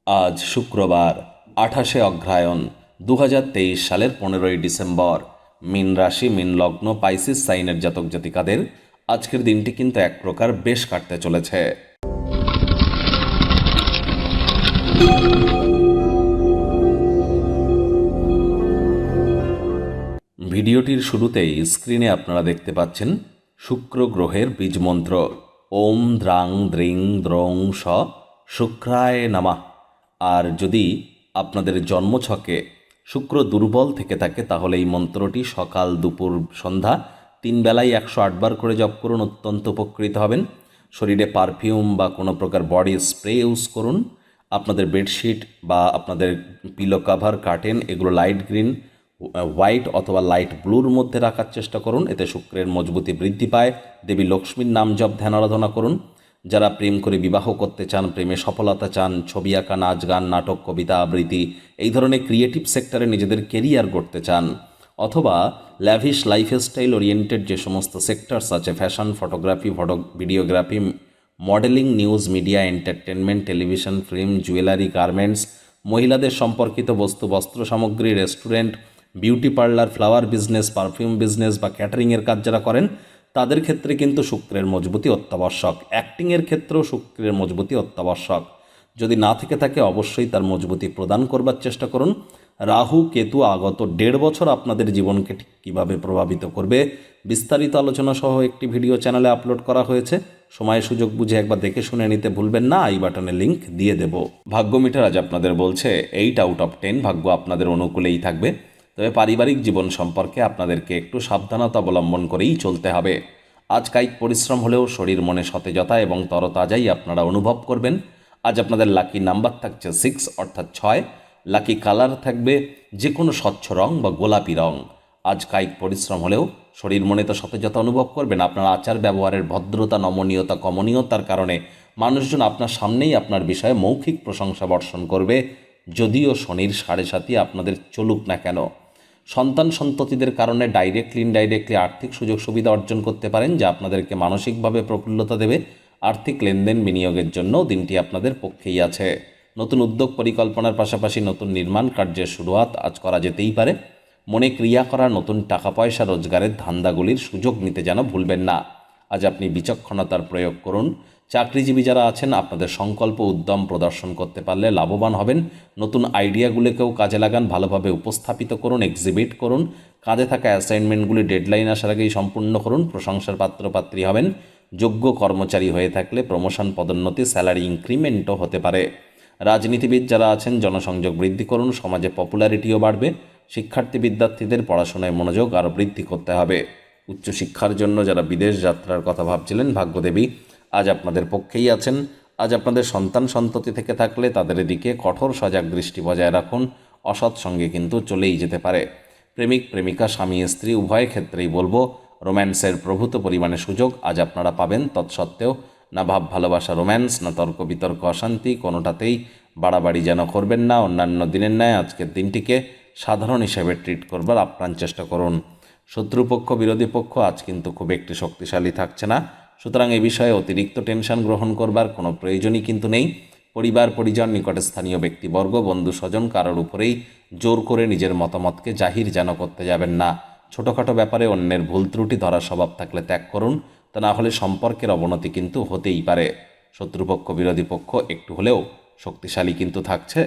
আজ শুক্রবার 28শে অগ্রহায়ণ 2023 সালের 15ই ডিসেম্বর। মীন রাশি, মীন লগ্ন, পাইসিস সাইনের জাতক জাতিকাদের আজকের দিনটি কিন্তু এক প্রকার বেশ কাটতে চলেছে। ভিডিওটির শুরুতেই স্ক্রিনে আপনারা দেখতে পাচ্ছেন শুক্র গ্রহের বীজমন্ত্র ওম দ্রাং দ্রিং দ্রৌং স শুক্রায় নমঃ। আর যদি আপনাদের জন্মছকে শুক্র দুর্বল থেকে থাকে তাহলে এই মন্ত্রটি সকাল, দুপুর, সন্ধ্যা 3 বেলায় 108 বার করে জপ করুন, অত্যন্ত উপকৃত হবেন। শরীরে পারফিউম বা কোনো প্রকার বডি স্প্রে ইউজ করুন। আপনাদের বেডশিট বা আপনাদের পিলো কাভার, কার্টেন এগুলো লাইট গ্রিন, হোয়াইট অথবা লাইট ব্লুর মধ্যে রাখার চেষ্টা করুন, এতে শুক্রের মজবুতি বৃদ্ধি পায়। দেবী লক্ষ্মীর নাম জপ ধ্যান আরাধনা করুন। যারা প্রেম করে বিবাহ করতে চান, প্রেমে সফলতা চান, ছবি আঁকা, নাচ গান, নাটক, কবিতা আবৃত্তি এই ধরনের ক্রিয়েটিভ সেক্টরে নিজেদের কেরিয়ার গড়তে চান, অথবা ল্যাভিশ লাইফস্টাইল ওরিয়েন্টেড যে সমস্ত সেক্টরস আছে, fashion, photography, videography, modelling, news media, entertainment, television, film, jewellery, garments, মহিলাদের সম্পর্কিত বস্তু, বস্ত্র সামগ্রী, restaurant, beauty parlour, flower business, perfume business বা ক্যাটারিংয়ের কাজ যারা করেন তাদের ক্ষেত্রে কিন্তু শুক্রের মজবুতি অত্যাবশ্যক। অ্যাক্টিংয়ের ক্ষেত্রেও শুক্রের মজবুতি অত্যাবশ্যক। যদি না থেকে থাকে অবশ্যই তার মজবুতি প্রদান করবার চেষ্টা করুন। রাহু কেতু আগত 1.5 বছর আপনাদের জীবনকে ঠিক কীভাবে প্রভাবিত করবে বিস্তারিত আলোচনা সহ একটি ভিডিও চ্যানেলে আপলোড করা হয়েছে। সময় সুযোগ বুঝে একবার দেখে শুনে নিতে ভুলবেন না। আই বাটনে লিঙ্ক দিয়ে দেব। ভাগ্য মিটার আজ আপনাদের বলছে 8 আউট অফ 10 ভাগ্য আপনাদের অনুকূলেই থাকবে। তবে পারিবারিক জীবন সম্পর্কে আপনাদেরকে একটু সাবধানতা অবলম্বন করেই চলতে হবে। আজ কায়িক পরিশ্রম হলেও শরীর মনে সতেজতা এবং তরতাজাই আপনারা অনুভব করবেন। আজ আপনাদের লাকি নাম্বার থাকছে 6 অর্থাৎ 6। লাকি কালার থাকবে যে কোনো স্বচ্ছ রং বা গোলাপি রং। আজ কায়িক পরিশ্রম হলেও শরীর মনে তো সতেজতা অনুভব করবেন। আপনার আচার ব্যবহারের ভদ্রতা, নমনীয়তা, কমনীয়তার কারণে মানুষজন আপনার সামনেই আপনার বিষয়ে মৌখিক প্রশংসা বর্ষণ করবে। যদিও শনির 7.5 আপনাদের চলুক না কেন, সন্তান সন্ততিদের কারণে ডাইরেক্টলি ইনডাইরেক্টলি আর্থিক সুযোগ সুবিধা অর্জন করতে পারেন, যা আপনাদেরকে মানসিকভাবে প্রফুল্লতা দেবে। আর্থিক লেনদেন বিনিয়োগের জন্য দিনটি আপনাদের পক্ষেই আছে। নতুন উদ্যোগ পরিকল্পনার পাশাপাশি নতুন নির্মাণ কার্যের শুরুয়াত আজ করা যেতেই পারে। মনে ক্রিয়া করা নতুন টাকা পয়সা রোজগারের ধান্দাগুলির সুযোগ নিতে যেন ভুলবেন না। আজ আপনি বিচক্ষণতার প্রয়োগ করুন। চাকরিজীবী যারা আছেন আপনাদের সংকল্প উদ্যম প্রদর্শন করতে পারলে লাভবান হবেন। নতুন আইডিয়াগুলোকেও কাজে লাগান, ভালোভাবে উপস্থাপিত করুন, এক্সিবিট করুন। কাঁধে থাকা অ্যাসাইনমেন্টগুলি ডেডলাইন আসার আগেই সম্পূর্ণ করুন। প্রশংসার পাত্রপাত্রী হবেন। যোগ্য কর্মচারী হয়ে থাকলে প্রমোশন, পদোন্নতি, স্যালারি ইনক্রিমেন্টও হতে পারে। রাজনীতিবিদ যারা আছেন জনসংযোগ বৃদ্ধি করুন, সমাজে পপুলারিটিও বাড়বে। শিক্ষার্থী বিদ্যার্থীদের পড়াশোনায় মনোযোগ আরও বৃদ্ধি করতে হবে। উচ্চশিক্ষার জন্য যারা বিদেশ যাত্রার কথা ভাবছিলেন ভাগ্যদেবী আজ আপনাদের পক্ষেই আছেন। আজ আপনাদের সন্তান সন্ততি থেকে থাকলে তাদের দিকে কঠোর সজাগ দৃষ্টি বজায় রাখুন। অসৎ সঙ্গে কিন্তু চলেই যেতে পারে। প্রেমিক প্রেমিকা, স্বামী স্ত্রী উভয় ক্ষেত্রেই বলবো রোম্যান্সের প্রভূত পরিমাণে সুযোগ আজ আপনারা পাবেন। তৎসত্ত্বেও না ভাব ভালোবাসা রোম্যান্স, না তর্ক বিতর্ক অশান্তি, কোনোটাতেই বাড়াবাড়ি যেন করবেন না। অন্যান্য দিনের ন্যায় আজকের দিনটিকে সাধারণ হিসেবে ট্রিট করবার আপ্রাণ চেষ্টা করুন। শত্রুপক্ষ, বিরোধী পক্ষ আজ কিন্তু খুব একটি শক্তিশালী থাকছে না। সুতরাং এ বিষয়ে অতিরিক্ত টেনশন গ্রহণ করবার কোনো প্রয়োজনই কিন্তু নেই। পরিবার পরিজন, নিকটে স্থানীয় ব্যক্তিবর্গ, বন্ধু স্বজন কারোর উপরেই জোর করে নিজের মতামতকে জাহির যেন করতে যাবেন না। ছোটোখাটো ব্যাপারে অন্যের ভুল ত্রুটি ধরার স্বভাব থাকলে ত্যাগ করুন, তা না হলে সম্পর্কের অবনতি কিন্তু হতেই পারে। শত্রুপক্ষ, বিরোধী পক্ষ একটু হলেও শক্তিশালী কিন্তু থাকছে।